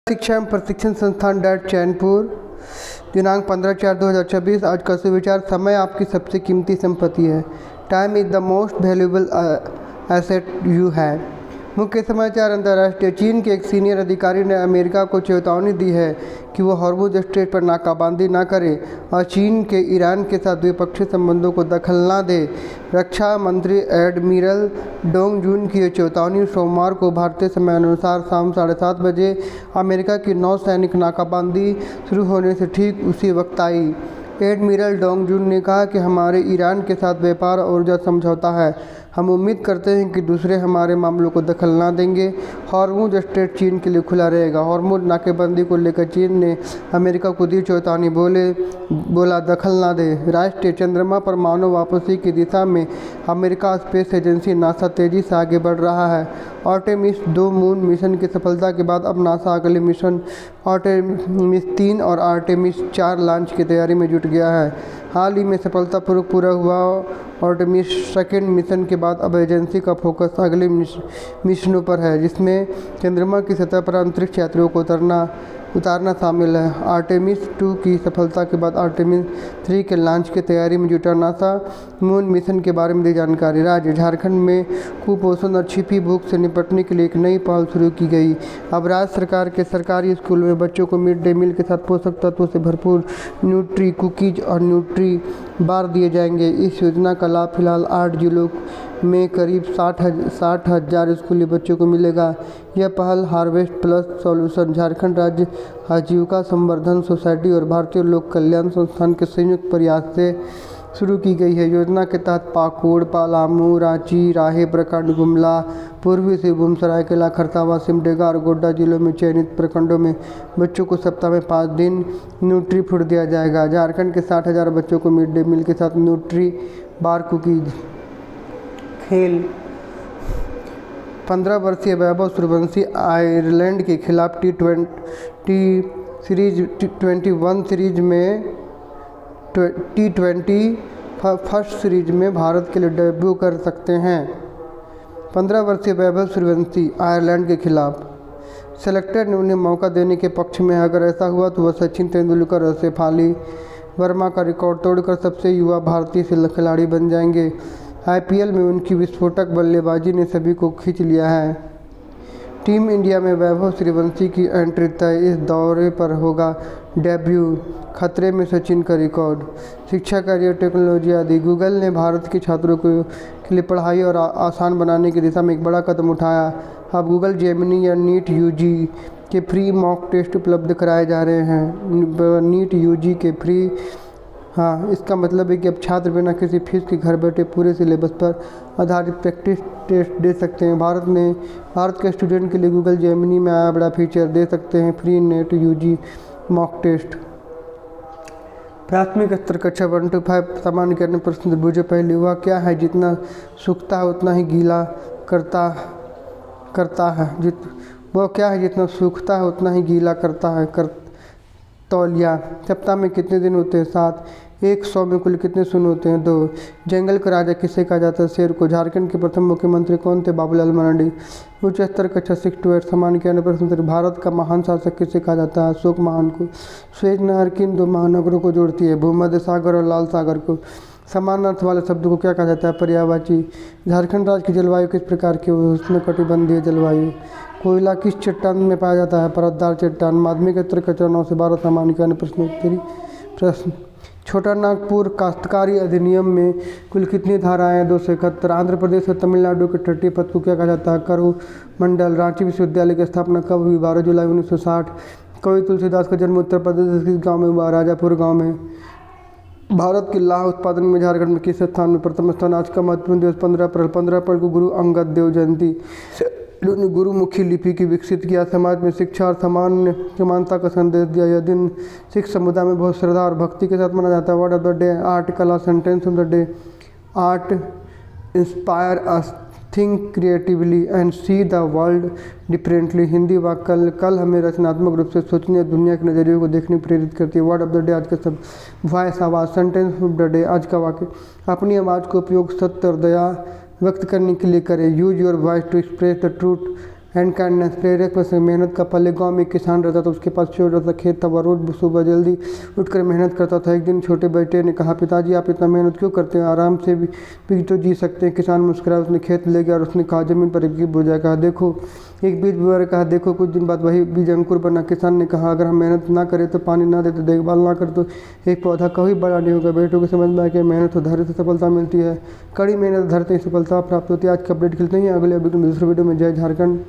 शिक्षा एवं प्रशिक्षण संस्थान डैट चैनपुर दिनांक 15/4/2026। आज का सुविचार: समय आपकी सबसे कीमती संपत्ति है। Time is the most valuable asset you have. मुख्य समाचार: अंतर्राष्ट्रीय चीन के एक सीनियर अधिकारी ने अमेरिका को चेतावनी दी है कि वो हॉर्मुज़ स्ट्रेट पर नाकाबंदी न करे और चीन के ईरान के साथ द्विपक्षीय संबंधों को दखल न दे। रक्षा मंत्री एडमिरल डोंग जून की ये चेतावनी सोमवार को भारतीय समय अनुसार शाम 7:30 बजे अमेरिका की नौसैनिक नाकाबंदी शुरू होने से ठीक उसी वक्त आई। एडमिरल डोंग जून ने कहा कि हमारे ईरान के साथ व्यापार और ऊर्जा समझौता है। हम उम्मीद करते हैं कि दूसरे हमारे मामलों को दखल न देंगे। हॉर्मुज़ स्ट्रेट चीन के लिए खुला रहेगा। हॉर्मुज़ नाकेबंदी को लेकर चीन ने अमेरिका को दी चेतावनी, बोला दखल न दे। राष्ट्रीय चंद्रमा पर मानव वापसी की दिशा में अमेरिका स्पेस एजेंसी नासा तेज़ी से आगे बढ़ रहा है। आर्टेमिस 2 मून मिशन की सफलता के बाद अब नासा अगले मिशन आर्टेमिस 3 और आर्टेमिस 4 लॉन्च की तैयारी में जुट गया है। हाल ही में सफलतापूर्वक पूरा हुआ आर्टेमिस 2 मिशन के बाद अब एजेंसी का फोकस अगले मिशनों पर है, जिसमें चंद्रमा की सतह पर अंतरिक्ष यात्रियों को उतारना शामिल है। आर्टेमिस 2 की सफलता के बाद आर्टेमिस 3 के लॉन्च की तैयारी में जुटा नासा मून मिशन के बारे में दी जानकारी। राज्य झारखंड में कुपोषण और छिपी भूख से निपटने के लिए एक नई पहल शुरू की गई। अब राज्य सरकार के सरकारी स्कूल में बच्चों को मिड डे मील के साथ पोषक तत्वों से भरपूर न्यूट्री कुकीज और न्यूट्री बार दिए जाएंगे। इस योजना का लाभ फिलहाल 8 जिलों में करीब 60,000 स्कूली बच्चों को मिलेगा। यह पहल हार्वेस्ट प्लस सॉल्यूशन, झारखंड राज्य आजीविका संवर्धन सोसाइटी और भारतीय लोक कल्याण संस्थान के संयुक्त प्रयास से शुरू की गई है। योजना के तहत पाकुड़, पलामू, रांची, राहे प्रखंड, गुमला, पूर्वी सिंहभूम, सरायकेला, खरसावां, सिमडेगा और गोड्डा जिलों में चयनित प्रखंडों में बच्चों को सप्ताह में 5 दिन न्यूट्री फूड दिया जाएगा। झारखंड के 60,000 बच्चों को मिड डे मील के साथ न्यूट्री बार कुकीज। खेल: 15 वर्षीय वैभव सूर्यवंशी आयरलैंड के खिलाफ T20 फर्स्ट सीरीज में भारत के लिए डेब्यू कर सकते हैं। 15 वर्षीय वैभव सूर्यवंशी आयरलैंड के खिलाफ सेलेक्टर ने उन्हें मौका देने के पक्ष में। अगर ऐसा हुआ तो वह सचिन तेंदुलकर और शेफाली वर्मा का रिकॉर्ड तोड़कर सबसे युवा भारतीय खिलाड़ी बन जाएंगे। IPL में उनकी विस्फोटक बल्लेबाजी ने सभी को खींच लिया है। टीम इंडिया में वैभव सूर्यवंशी की एंट्री तय, इस दौरे पर होगा डेब्यू। खतरे में सचिन का रिकॉर्ड। शिक्षा, करियर, टेक्नोलॉजी आदि। गूगल ने भारत के छात्रों के लिए पढ़ाई और आसान बनाने की दिशा में एक बड़ा कदम उठाया। अब गूगल जेमिनी या नीट UG के फ्री मॉक टेस्ट उपलब्ध कराए जा रहे हैं। नीट UG के फ्री इसका मतलब है कि अब छात्र बिना किसी फीस के घर बैठे पूरे सिलेबस पर आधारित प्रैक्टिस टेस्ट दे सकते हैं। भारत के स्टूडेंट के लिए गूगल जेमिनी में आया बड़ा फीचर, दे सकते हैं free NET UG mock test. प्राथमिक स्तर कक्षा 1 to 5 सामान्य ज्ञान प्रश्न त्रिभुज पहले हुआ क्या है जितना सूखता है उतना ही गीला करता है। वह क्या है जितना सूखता है उतना ही गीला करता है। तौलिया। सप्ताह में कितने दिन होते हैं? 7। 100 में कुल कितने शून्य होते हैं? 2। जंगल का राजा किसे कहा जाता है? शेर को। झारखंड के प्रथम मुख्यमंत्री कौन थे? बाबूलाल मरांडी। उच्च स्तर कक्षा 6 to 8 सामान्य ज्ञान प्रश्न। भारत का महान शासक किसे कहा जाता है? अशोक महान को। स्वेज नहर किन 2 महानगरों को जोड़ती है? भूमध्य सागर और लाल सागर को। समान अर्थ वाले शब्द को क्या कहा जाता है? पर्यायवाची। झारखंड राज्य की जलवायु किस प्रकार की? उष्णकटिबंधीय जलवायु। कोयला किस चट्टान में पाया जाता है? परतदार चट्टान। माध्यमिक स्तर कक्षा 9 से 12 सामान्य ज्ञान प्रश्न। छोटा नागपुर काश्तकारी अधिनियम में कुल कितनी धाराएं हैं? 271। आंध्र प्रदेश और तमिलनाडु के तटीय पथ को क्या कहा जाता है? करुमंडल। रांची विश्वविद्यालय की स्थापना कब हुई? 12 जुलाई 1960। कवि तुलसीदास का जन्म उत्तर प्रदेश के किस गाँव में हुआ? राजापुर गाँव में। भारत की लाह उत्पादन में झारखंड में किस स्थान में? प्रथम स्थान। आज का महत्वपूर्ण दिवस 15 अप्रैल। 15 अप्रैल को गुरु अंगद देव जयंती। ने गुरुमुखी लिपि की विकसित किया। समाज में शिक्षा और समानता का संदेश दिया। यह दिन सिख समुदाय में बहुत श्रद्धा और भक्ति के साथ मनाया जाता है। Word of the day art. कला sentence of the day art inspire us think creatively and see the world differently. Hindi वाक्य कल हमें रचनात्मक रूप से सोचने और दुनिया के नज़रिए को देखने प्रेरित करती है। वर्ड ऑफ द डे आज का शब्द वॉइस, आवाज़। सेंटेंस ऑफ द डे आज का वाक्य अपनी आवाज़ का उपयोग सत्य और दया व्यक्त करने के लिए करें। Use your voice to express the truth and kindness, प्रेरक वैसे मेहनत का फल। एक गाँव में एक किसान रहता था, उसके पास छोटा सा खेत था। वह रोज सुबह जल्दी उठकर मेहनत करता था। एक दिन छोटे बेटे ने कहा, पिताजी आप इतना मेहनत क्यों करते हैं, आराम से भी तो जी सकते हैं। किसान मुस्कुराया, उसने खेत ले गया और उसने कहा, जमीन पर एक बोझा, कहा देखो एक बीज बोया, कहा देखो। कुछ दिन बाद वही बीज अंकुर बना। किसान ने कहा, अगर हम मेहनत ना करें तो, पानी ना दे तो, देखभाल ना कर तो एक पौधा कभी बड़ा नहीं होगा। बेटों को समझ में आया कि मेहनत और धैर्य से सफलता मिलती है। कड़ी मेहनत धैर्य से सफलता प्राप्त होती है। आज का अपडेट खेलते हैं, अगले दूसरे वीडियो में। जय झारखंड।